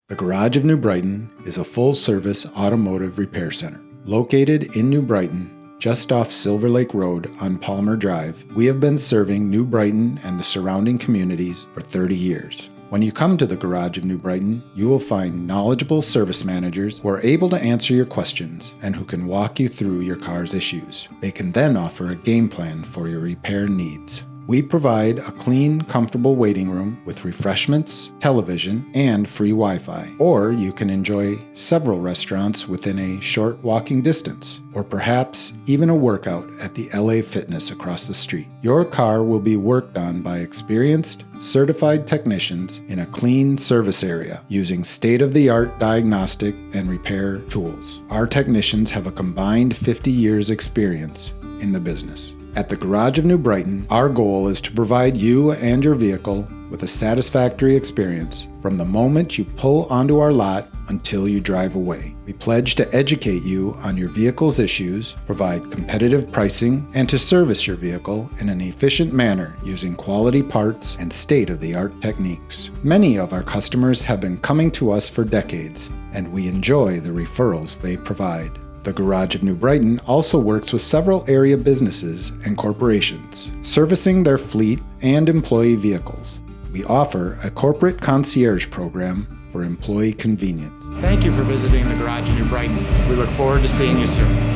The Garage of New Brighton is a full-service automotive repair center. Located in New Brighton, just off Silver Lake Road on Palmer Drive, we have been serving New Brighton and the surrounding communities for 30 years. When you come to the Garage of New Brighton, you will find knowledgeable service managers who are able to answer your questions and who can walk you through your car's issues. They can then offer a game plan for your repair needs. We provide a clean, comfortable waiting room with refreshments, television, and free Wi-Fi. Or you can enjoy several restaurants within a short walking distance, or perhaps even a workout at the LA Fitness across the street. Your car will be worked on by experienced, certified technicians in a clean service area using state-of-the-art diagnostic and repair tools. Our technicians have a combined 50 years experience in the business. At the Garage of New Brighton, our goal is to provide you and your vehicle with a satisfactory experience from the moment you pull onto our lot until you drive away. We pledge to educate you on your vehicle's issues, provide competitive pricing, and to service your vehicle in an efficient manner using quality parts and state-of-the-art techniques. Many of our customers have been coming to us for decades, and we enjoy the referrals they provide. The Garage of New Brighton also works with several area businesses and corporations, servicing their fleet and employee vehicles. We offer a corporate concierge program for employee convenience. Thank you for visiting the Garage of New Brighton. We look forward to seeing you soon.